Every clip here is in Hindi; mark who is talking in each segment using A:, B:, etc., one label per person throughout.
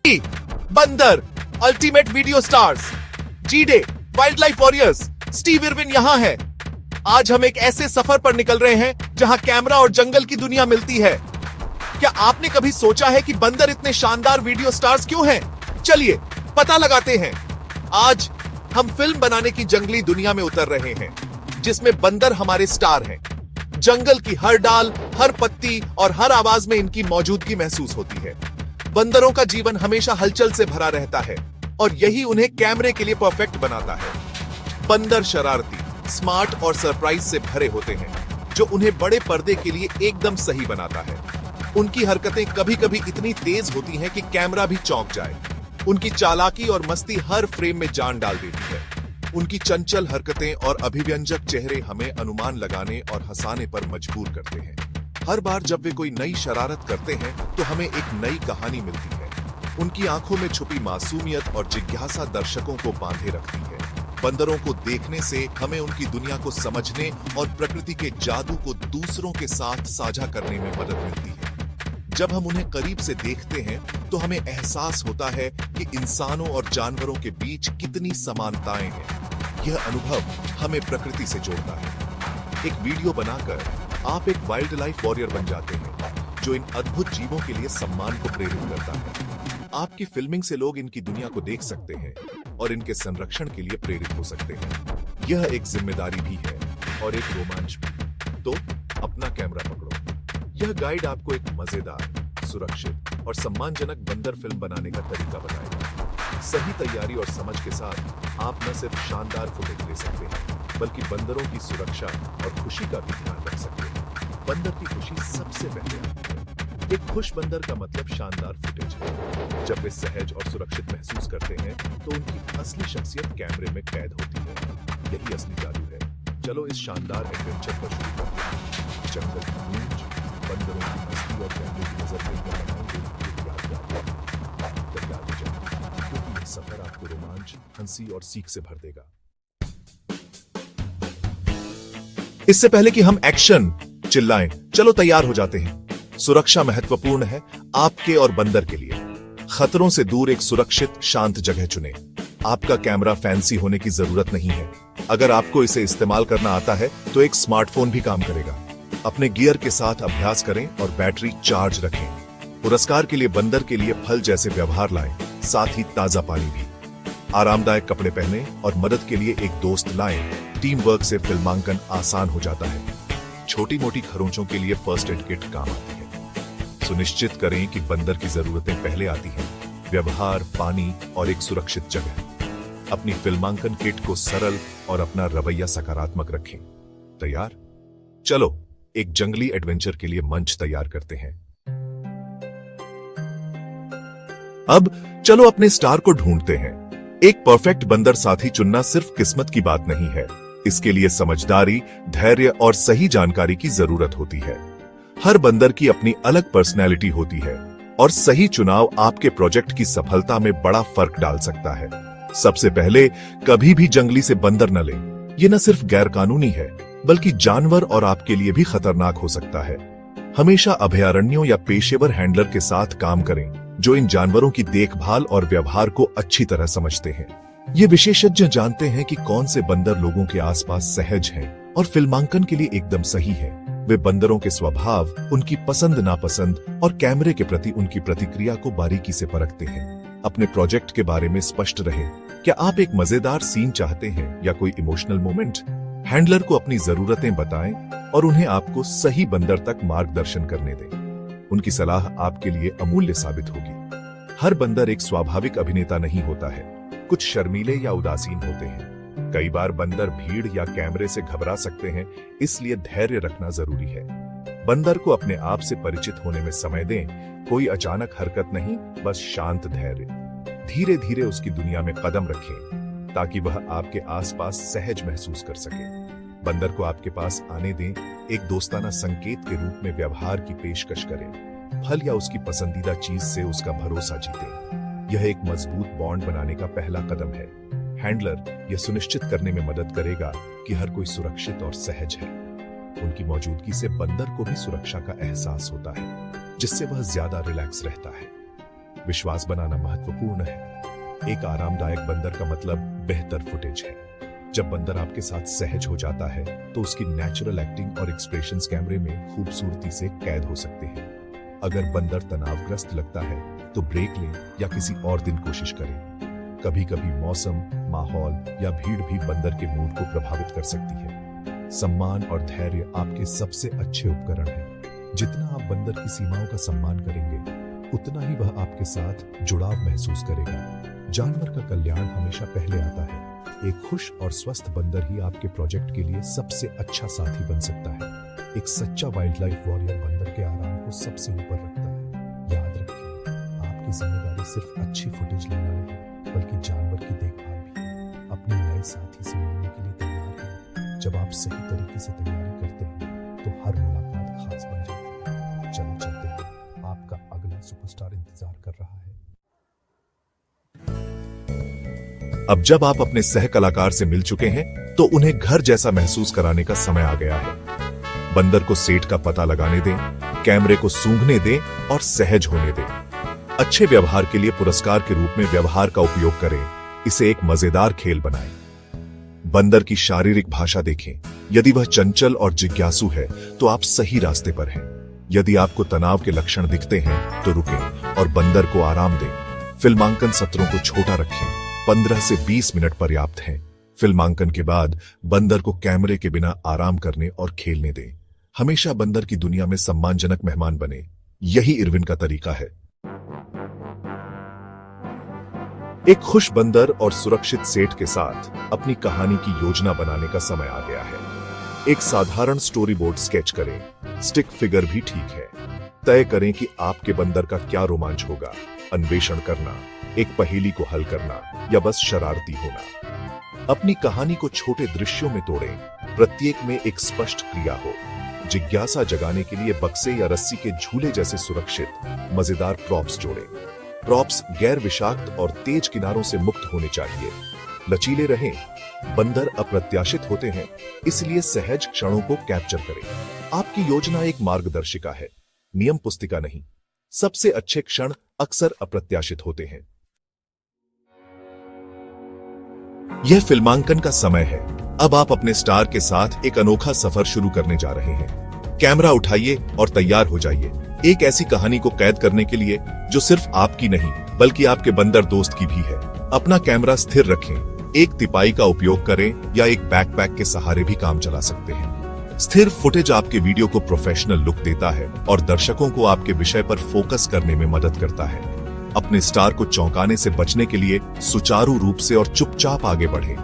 A: बंदर ultimate video stars, G'day, wild life warriors, Steve Irwin यहाँ है। आज हम एक ऐसे सफर पर निकल रहे हैं जहां कैमरा और जंगल की दुनिया मिलती है। क्या आपने कभी सोचा है कि बंदर इतने शानदार वीडियो स्टार्स क्यों हैं? चलिए पता लगाते हैं। आज हम फिल्म बनाने की जंगली दुनिया में उतर रहे हैं, जिसमें बंदर हमारे स्टार हैं। जंगल की हर डाल, हर पत्ती और हर आवाज में इनकी मौजूदगी महसूस होती है। बंदरों का जीवन हमेशा हलचल से भरा रहता है और यही उन्हें कैमरे के लिए परफेक्ट बनाता है। बंदर शरारती, स्मार्ट और सरप्राइज से भरे होते हैं, जो उन्हें बड़े पर्दे के लिए एकदम सही बनाता है। उनकी हरकतें कभी कभी इतनी तेज होती हैं कि कैमरा भी चौंक जाए। उनकी चालाकी और मस्ती हर फ्रेम में जान डाल देती है। उनकी चंचल हरकतें और अभिव्यंजक चेहरे हमें अनुमान लगाने और हंसाने पर मजबूर करते हैं। हर बार जब वे कोई नई शरारत करते हैं तो हमें एक नई कहानी मिलती है। उनकी आंखों में छुपी मासूमियत और जिज्ञासा दर्शकों को बांधे रखती है। बंदरों को देखने से हमें उनकी दुनिया को समझने और प्रकृति के जादू को दूसरों के साथ साझा करने में मदद मिलती है। जब हम उन्हें करीब से देखते हैं तो हमें एहसास होता है कि इंसानों और जानवरों के बीच कितनी समानताएं हैं। यह अनुभव हमें प्रकृति से जोड़ता है। एक वीडियो बनाकर आप एक वाइल्ड लाइफ वॉरियर बन जाते हैं, जो इन अद्भुत जीवों के लिए सम्मान को प्रेरित करता है। आपकी फिल्मिंग से लोग इनकी दुनिया को देख सकते हैं और इनके संरक्षण के लिए प्रेरित हो सकते हैं। यह एक जिम्मेदारी भी है और एक रोमांच भी। तो अपना कैमरा पकड़ो। यह गाइड आपको एक मजेदार, सुरक्षित और सम्मानजनक बंदर फिल्म बनाने का तरीका बताएगा। सही तैयारी और समझ के साथ आप न सिर्फ शानदार फुटेज ले सकते हैं, बल्कि बंदरों की सुरक्षा और खुशी का भी ध्यान रख सकते हैं। बंदर की खुशी सबसे पहले आती है। एक खुश बंदर का मतलब शानदार फुटेज है। जब वे सहज और सुरक्षित महसूस करते हैं तो उनकी असली शख्सियत कैमरे में कैद होती है। यही असली जादू है। चलो इस शानदार एडवेंचर पर शुरू करते हैं। जंगल की गूंज, बंदरों की मस्ती और कैमरे की नजर देकर बनाएंगे एक यादगार। तैयार हो जाए, क्योंकि यह सफर आपको रोमांच, हंसी और सीख से भर देगा। इससे पहले कि हम एक्शन चिल्लाएं, चलो तैयार हो जाते हैं। सुरक्षा महत्वपूर्ण है आपके और बंदर के लिए। खतरों से दूर एक सुरक्षित, शांत जगह चुनें। आपका कैमरा फैंसी होने की जरूरत नहीं है। अगर आपको इसे इस्तेमाल करना आता है तो एक स्मार्टफोन भी काम करेगा। अपने गियर के साथ अभ्यास करें और बैटरी चार्ज रखें। पुरस्कार के लिए बंदर के लिए फल जैसे व्यवहार लाएं, साथ ही ताजा पानी भी। आरामदायक कपड़े पहने और मदद के लिए एक दोस्त लाएं। टीम वर्क से फिल्मांकन आसान हो जाता है। छोटी मोटी खरोंचों के लिए फर्स्ट एड किट काम आती है। सुनिश्चित करें कि बंदर की जरूरतें पहले आती हैं। व्यवहार, पानी और एक सुरक्षित जगह। अपनी फिल्मांकन किट को सरल और अपना रवैया सकारात्मक रखें। तैयार? चलो एक जंगली एडवेंचर के लिए मंच तैयार करते हैं। अब चलो अपने स्टार को ढूंढते हैं। एक परफेक्ट बंदर साथी चुनना सिर्फ किस्मत की बात नहीं है। इसके लिए समझदारी, धैर्य और सही जानकारी की जरूरत होती है। हर बंदर की अपनी अलग पर्सनैलिटी होती है और सही चुनाव आपके प्रोजेक्ट की सफलता में बड़ा फर्क डाल सकता है। सबसे पहले, कभी भी जंगली से बंदर न लें। ये न सिर्फ गैरकानूनी है, बल्कि जानवर और आपके लिए भी खतरनाक हो सकता है। हमेशा अभयारण्यों या पेशेवर हैंडलर के साथ काम करें, जो इन जानवरों की देखभाल और व्यवहार को अच्छी तरह समझते हैं। ये विशेषज्ञ जानते हैं कि कौन से बंदर लोगों के आसपास सहज हैं और फिल्मांकन के लिए एकदम सही है। वे बंदरों के स्वभाव, उनकी पसंद नापसंद और कैमरे के प्रति उनकी प्रतिक्रिया को बारीकी से परखते हैं। अपने प्रोजेक्ट के बारे में स्पष्ट रहें। क्या आप एक मजेदार सीन चाहते हैं या कोई इमोशनल मोमेंट? हैंडलर को अपनी जरूरतें बताएं और उन्हें आपको सही बंदर तक मार्गदर्शन करने दें। उनकी सलाह आपके लिए अमूल्य साबित होगी। हर बंदर एक स्वाभाविक अभिनेता नहीं होता है। कुछ शर्मीले या उदासीन होते हैं। कई बार बंदर भीड़ या कैमरे से घबरा सकते हैं, इसलिए धैर्य रखना जरूरी है। बंदर को अपने आप से परिचित होने में समय दें। कोई अचानक हरकत नहीं, बस शांत धैर्य। धीरे धीरे उसकी दुनिया में कदम रखें, ताकि वह आपके आसपास सहज महसूस कर सके। बंदर को आपके पास आने दें। एक दोस्ताना संकेत के रूप में व्यवहार की पेशकश करें। फल या उसकी पसंदीदा चीज से उसका भरोसा जीतें। यह एक मजबूत बॉन्ड बनाने का पहला कदम है। हैंडलर यह सुनिश्चित करने में मदद करेगा कि हर कोई सुरक्षित और सहज है। उनकी मौजूदगी से बंदर को भी सुरक्षा का एहसास होता है, जिससे वह ज्यादा रिलैक्स रहता है। विश्वास बनाना महत्वपूर्ण है। एक आरामदायक बंदर का मतलब बेहतर फुटेज है। जब बंदर आपके साथ सहज हो जाता है तो उसकी नेचुरल एक्टिंग और एक्सप्रेशंस कैमरे में खूबसूरती से कैद हो सकते हैं। अगर बंदर तनावग्रस्त लगता है तो ब्रेक लें या किसी और दिन कोशिश करें। कभी कभी मौसम, माहौल या भीड़ भी बंदर के मूड को प्रभावित कर सकती है। सम्मान और धैर्य आपके सबसे अच्छे उपकरण हैं। जितना आप बंदर की सीमाओं का सम्मान करेंगे उतना ही वह आपके साथ जुड़ाव महसूस करेगा। जानवर का कल्याण हमेशा पहले आता है। एक खुश और स्वस्थ बंदर ही आपके प्रोजेक्ट के लिए सबसे अच्छा साथी बन सकता है। एक सच्चा वाइल्ड लाइफ वॉरियर बंदर के आराम को सबसे ऊपर रखता है। याद रखिए, आपकी जिम्मेदारी सिर्फ अच्छी फुटेज लेना नहीं बल्कि जानवर की देखभाल भी है। अपने नए साथी से मिलने के लिए तैयार हैं। जब आप सही तरीके से तैयारी करते हैं तो हर मुलाकात खास बन जाती है। चलो चलते हैं, आपका अगला सुपरस्टार इंतजार कर रहा है। अब जब आप अपने सह कलाकार से मिल चुके हैं तो उन्हें घर जैसा महसूस कराने का समय आ गया है। बंदर को सेट का पता लगाने दें, कैमरे को सूंघने दें और सहज होने दें। अच्छे व्यवहार के लिए पुरस्कार के रूप में व्यवहार का उपयोग करें। इसे एक मजेदार खेल बनाएं। बंदर की शारीरिक भाषा देखें। यदि वह चंचल और जिज्ञासु है तो आप सही रास्ते पर हैं। यदि आपको तनाव के लक्षण दिखते हैं तो रुकें और बंदर को आराम दें। फिल्मांकन सत्रों को छोटा रखें। 15 से 20 मिनट पर्याप्त हैं। फिल्मांकन के बाद बंदर को कैमरे के बिना आराम करने और खेलने दें। हमेशा बंदर की दुनिया में सम्मानजनक मेहमान बने। यही इरविन का तरीका है। एक खुश बंदर और सुरक्षित सेट के साथ अपनी कहानी की योजना बनाने का समय आ गया है। एक साधारण स्टोरी बोर्ड स्केच करें। स्टिक फिगर भी ठीक है। तय करें कि आपके बंदर का क्या रोमांच होगा। अन्वेषण करना, एक पहेली को हल करना या बस शरारती होना। अपनी कहानी को छोटे दृश्यों में तोड़ें। प्रत्येक में एक स्पष्ट क्रिया हो। जिज्ञासा जगाने के लिए बक्से या रस्सी के झूले जैसे सुरक्षित मजेदार प्रॉप्स जोड़ें। प्रॉप्स गैर विषाक्त और तेज किनारों से मुक्त होने चाहिए। लचीले रहें। बंदर अप्रत्याशित होते हैं, इसलिए सहज क्षणों को कैप्चर करें। आपकी योजना एक मार्गदर्शिका है, नियम पुस्तिका नहीं। सबसे अच्छे क्षण अक्सर अप्रत्याशित होते हैं। यह फिल्मांकन का समय है। अब आप अपने स्टार के साथ एक अनोखा सफर शुरू करने जा रहे हैं। कैमरा उठाइए और तैयार हो जाइए। एक ऐसी कहानी को कैद करने के लिए जो सिर्फ आपकी नहीं बल्कि आपके बंदर दोस्त की भी है। अपना कैमरा स्थिर रखें। एक तिपाई का उपयोग करें या एक बैकपैक के सहारे भी काम चला सकते हैं। स्थिर फुटेज आपके वीडियो को प्रोफेशनल लुक देता है और दर्शकों को आपके विषय पर फोकस करने में मदद करता है। अपने स्टार को चौंकाने से बचने के लिए सुचारू रूप से और चुपचाप आगे बढ़ें।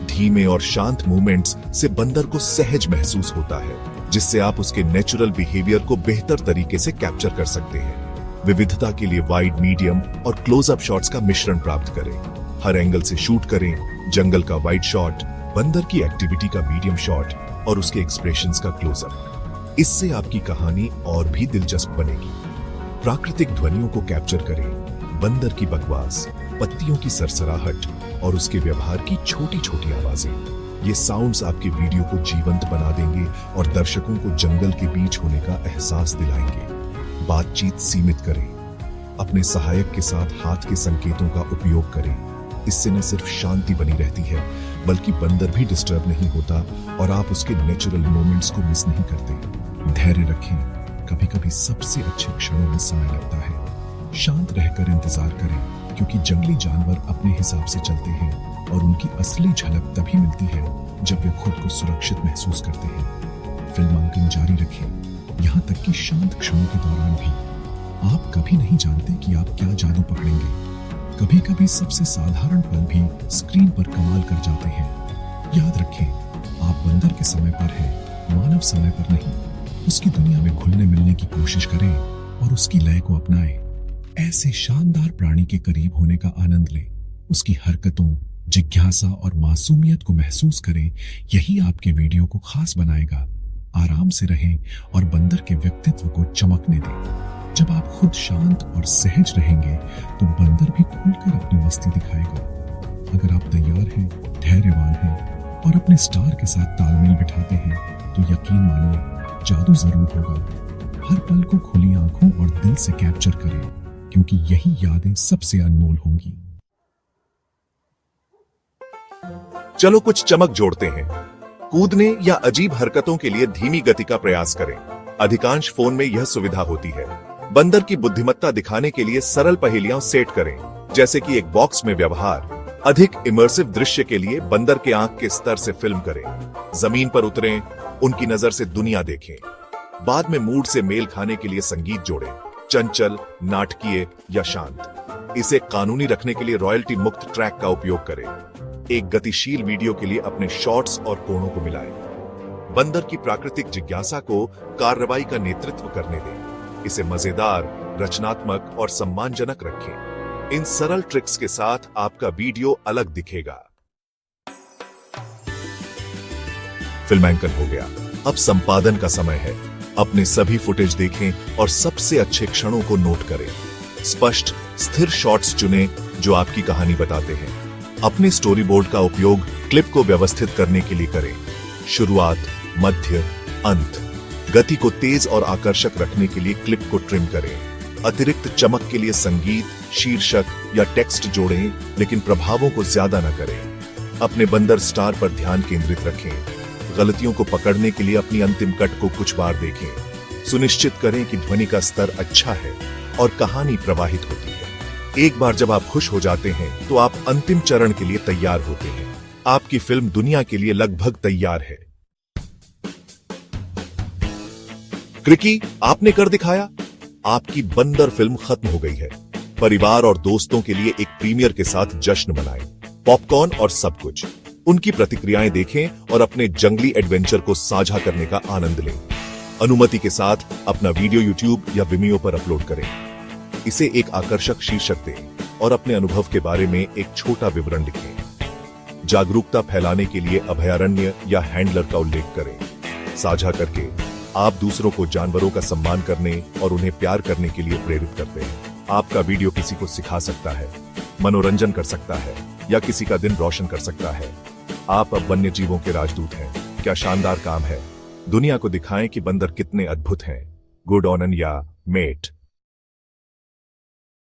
A: धीमे और शांत मूवमेंट्स से बंदर को सहज महसूस होता है, जिससे आप उसके नेचुरल बिहेवियर को बेहतर तरीके से कैप्चर कर सकते हैं। विविधता के लिए वाइड, मीडियम और क्लोजअप शॉट्स का मिश्रण प्राप्त करें। हर एंगल से शूट करें। जंगल का वाइड शॉट, बंदर की एक्टिविटी का मीडियम शॉट और उसके एक्सप्रेशंस का क्लोजअप। इससे आपकी कहानी और भी दिलचस्प बनेगी। प्राकृतिक ध्वनियों को कैप्चर करें। बंदर की बकवास, पत्तियों की सरसराहट और उसके व्यवहार की छोटी छोटी आवाजें। ये साउंड्स आपके वीडियो को जीवंत बना देंगे और दर्शकों को जंगल के बीच होने का एहसास दिलाएंगे। बातचीत सीमित करें। अपने सहायक के साथ हाथ के संकेतों का उपयोग करें। इससे न सिर्फ शांति बनी रहती है बल्कि बंदर भी डिस्टर्ब नहीं होता और आप उसके नेचुरल मोमेंट्स को मिस नहीं करते। धैर्य रखें। कभी कभी सबसे अच्छे क्षणों में समय लगता है। शांत रहकर इंतजार करें, क्योंकि जंगली जानवर अपने हिसाब से चलते हैं और उनकी असली झलक तभी मिलती है जब वे खुद को सुरक्षित महसूस करते हैं। फिल्मांकन जारी रखें, यहाँ तक कि शांत क्षणों के दौरान भी। आप कभी नहीं जानते कि आप क्या जादू पकड़ेंगे। कभी कभी सबसे साधारण पल भी स्क्रीन पर कमाल कर जाते हैं। याद रखें, आप बंदर के समय पर हैं, मानव समय पर नहीं। उसकी दुनिया में घुलने मिलने की कोशिश करें और उसकी लय को अपनाएं। ऐसे शानदार प्राणी के करीब होने का आनंद लें। उसकी हरकतों, जिज्ञासा और मासूमियत को महसूस करें। यही आपके वीडियो को खास बनाएगा। आराम से रहें और बंदर के व्यक्तित्व को चमकने दें। जब आप खुद शांत और सहज रहेंगे तो बंदर भी खुलकर अपनी मस्ती दिखाएगा। अगर आप तैयार हैं, धैर्यवान हैं और अपने स्टार के साथ तालमेल बिठाते हैं तो यकीन मानिए, जादू जरूर होगा। हर पल को खुली आंखों और दिल से कैप्चर करें।
B: क्योंकि यही यादें सबसे अनमोल होंगी।
A: चलो कुछ चमक जोड़ते हैं। कूदने या अजीब हरकतों के लिए धीमी गति का प्रयास करें। अधिकांश फोन में यह सुविधा होती है। बंदर की बुद्धिमत्ता दिखाने के लिए सरल पहेलियां सेट करें, जैसे कि एक बॉक्स में व्यवहार। अधिक इमर्सिव दृश्य के लिए बंदर के आंख के स्तर से फिल्म करें। जमीन पर उतरें, उनकी नजर से दुनिया देखें। बाद में मूड से मेल खाने के लिए संगीत जोड़ें, चंचल, नाटकीय या शांत। इसे कानूनी रखने के लिए रॉयल्टी मुक्त ट्रैक का उपयोग करें। एक गतिशील वीडियो के लिए अपने शॉट्स और कोणों को मिलाएं। बंदर की प्राकृतिक जिज्ञासा को कार्रवाई का नेतृत्व करने दें। इसे मजेदार, रचनात्मक और सम्मानजनक रखें। इन सरल ट्रिक्स के साथ आपका वीडियो अलग दिखेगा। फिल्मांकन हो गया, अब संपादन का समय है। अपने सभी फुटेज देखें और सबसे अच्छे क्षणों को नोट करें। स्पष्ट, स्थिर शॉट्स चुनें जो आपकी कहानी बताते हैं। अपने स्टोरी बोर्ड का उपयोग क्लिप को व्यवस्थित करने के लिए करें। शुरुआत, मध्य, अंत। गति को तेज और आकर्षक रखने के लिए क्लिप को ट्रिम करें। अतिरिक्त चमक के लिए संगीत, शीर्षक या टेक्स्ट जोड़ें, लेकिन प्रभावों को ज्यादा न करें। अपने बंदर स्टार पर ध्यान केंद्रित रखें। गलतियों को पकड़ने के लिए अपनी अंतिम कट को कुछ बार देखें। सुनिश्चित करें कि ध्वनि का स्तर अच्छा है और कहानी प्रवाहित होती है। एक बार जब आप खुश हो जाते हैं तो आप अंतिम चरण के लिए तैयार होते हैं। आपकी फिल्म दुनिया के लिए लगभग तैयार है। क्रिकी, आपने कर दिखाया। आपकी बंदर फिल्म खत्म हो गई है। परिवार और दोस्तों के लिए एक प्रीमियर के साथ जश्न मनाएं। पॉपकॉर्न और सब कुछ। उनकी प्रतिक्रियाएं देखें और अपने जंगली एडवेंचर को साझा करने का आनंद लें। अनुमति के साथ अपना वीडियो यूट्यूब या विमियो पर अपलोड करें। इसे एक आकर्षक शीर्षक दें और अपने अनुभव के बारे में एक छोटा विवरण लिखें। जागरूकता फैलाने के लिए अभयारण्य या हैंडलर का उल्लेख करें। साझा करके आप दूसरों को जानवरों का सम्मान करने और उन्हें प्यार करने के लिए प्रेरित करते हैं। आपका वीडियो किसी को सिखा सकता है, मनोरंजन कर सकता है या किसी का दिन रोशन कर सकता है। आप अब वन्य जीवों के राजदूत हैं। क्या शानदार काम है। दुनिया को दिखाएं कि बंदर कितने अद्भुत हैं। गुड ऑन या मेट।